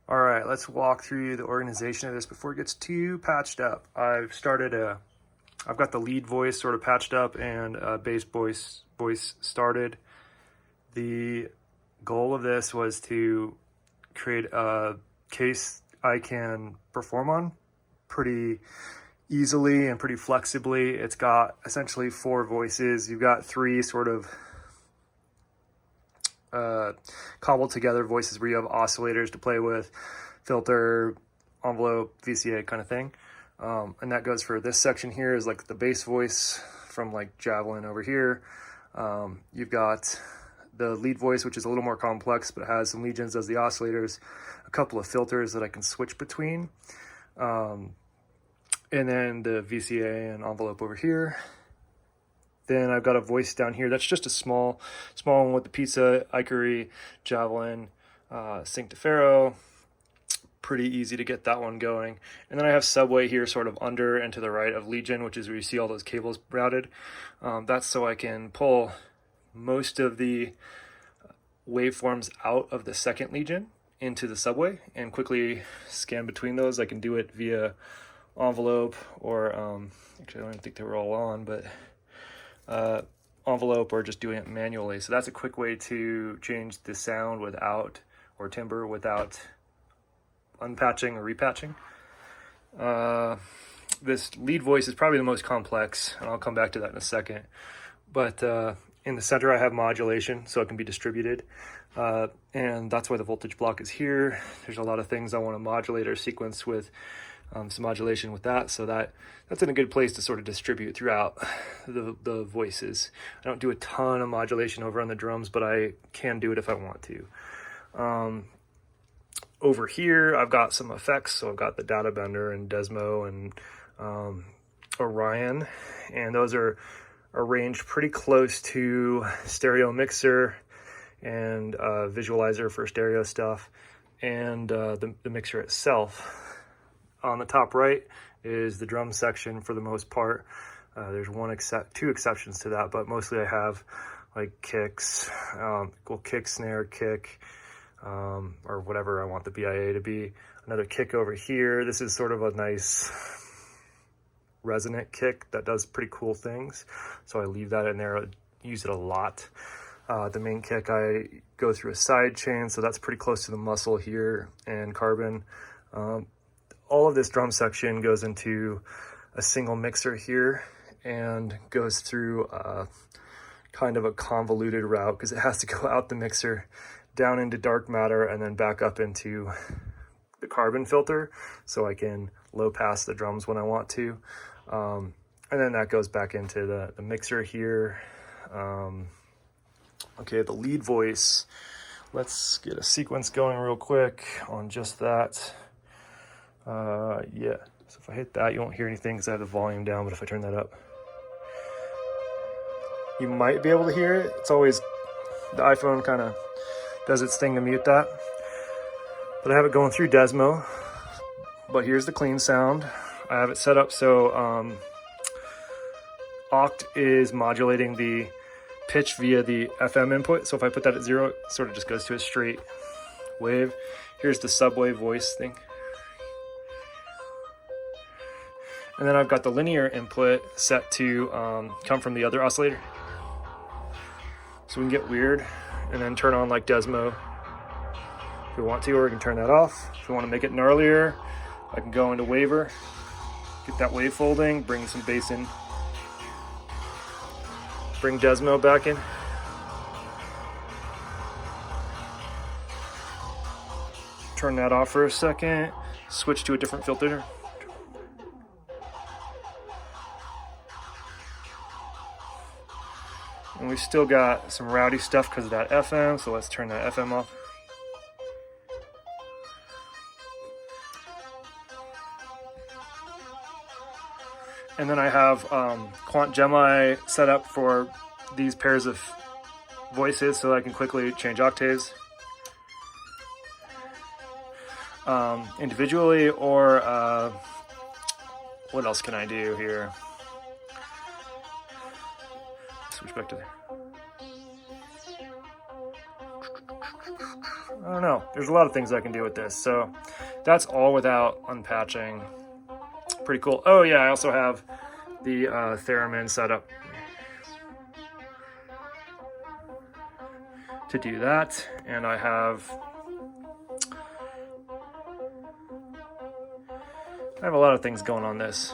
All right, let's walk through the organization of this before it gets too patched up. I've got the lead voice sort of patched up and bass voice started. The goal of this was to create a case I can perform on pretty easily and pretty flexibly. It's got essentially 4 voices. You've got 3 sort of cobbled together voices where you have oscillators to play with, filter, envelope, VCA kind of thing. And that goes for this section here is like the bass voice from like Javelin over here. You've got the lead voice, which is a little more complex, but it has some legions as the oscillators, a couple of filters that I can switch between. And then the VCA and envelope over here. Then I've got a voice down here. That's just a small one with the pizza, Ikery, Javelin, Sync to Pharaoh. Pretty easy to get that one going. And then I have Subway here sort of under and to the right of Legion, which is where you see all those cables routed. That's so I can pull most of the waveforms out of the second Legion into the Subway and quickly scan between those. I can do it via envelope or, actually I don't even think they were all on, but envelope or just doing it manually. So that's a quick way to change the sound without, or timbre without unpatching or repatching. This lead voice is probably the most complex, and I'll come back to that in a second. But in the center I have modulation, so it can be distributed. And that's why the voltage block is here. There's a lot of things I want to modulate or sequence with some modulation with that, so that's in a good place to sort of distribute throughout the voices. I don't do a ton of modulation over on the drums, but I can do it if I want to. Over here, I've got some effects, so I've got the Data Bender and Desmo and Orion, and those are arranged pretty close to stereo mixer and visualizer for stereo stuff, and the mixer itself. On the top right is the drum section for the most part. There's two exceptions to that, but mostly I have like kicks, kick, snare, kick, or whatever I want the BIA to be. Another kick over here. This is sort of a nice resonant kick that does pretty cool things, so I leave that in there. I use it a lot. The main kick, I go through a side chain, so that's pretty close to the muscle here and carbon. All of this drum section goes into a single mixer here and goes through kind of a convoluted route because it has to go out the mixer, down into dark matter, and then back up into the carbon filter so I can low pass the drums when I want to. And then that goes back into the mixer here. Okay, the lead voice. Let's get a sequence going real quick on just that. Yeah, so if I hit that, you won't hear anything because I have the volume down, but if I turn that up, you might be able to hear it. It's always, the iPhone kind of does its thing to mute that. But I have it going through Desmo, but here's the clean sound. I have it set up so Oct is modulating the pitch via the FM input. So if I put that at 0, it sort of just goes to a straight wave. Here's the Subway voice thing. And then I've got the linear input set to come from the other oscillator. So we can get weird and then turn on like Desmo if we want to, or we can turn that off. If we want to make it gnarlier, I can go into Waver, get that wave folding, bring some bass in, bring Desmo back in. Turn that off for a second, switch to a different filter. And we've still got some rowdy stuff because of that FM, so let's turn that FM off. And then I have Quant Gemini set up for these pairs of voices so I can quickly change octaves individually, or what else can I do here? Switch back to there. I don't know. There's a lot of things I can do with this. So that's all without unpatching. Pretty cool. Oh yeah, I also have the theremin set up to do that. And I have a lot of things going on this.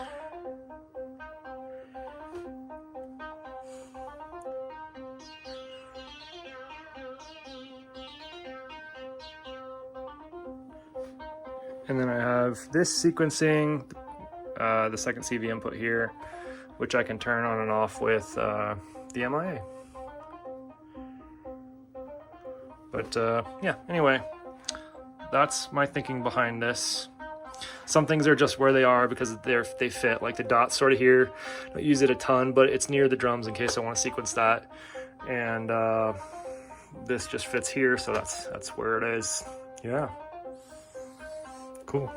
And then I have this sequencing, the second CV input here, which I can turn on and off with the MIA. But yeah, anyway, that's my thinking behind this. Some things are just where they are because they fit, like the dots sort of here. Don't use it a ton, but it's near the drums in case I want to sequence that. And this just fits here, so that's where it is. Yeah. Cool.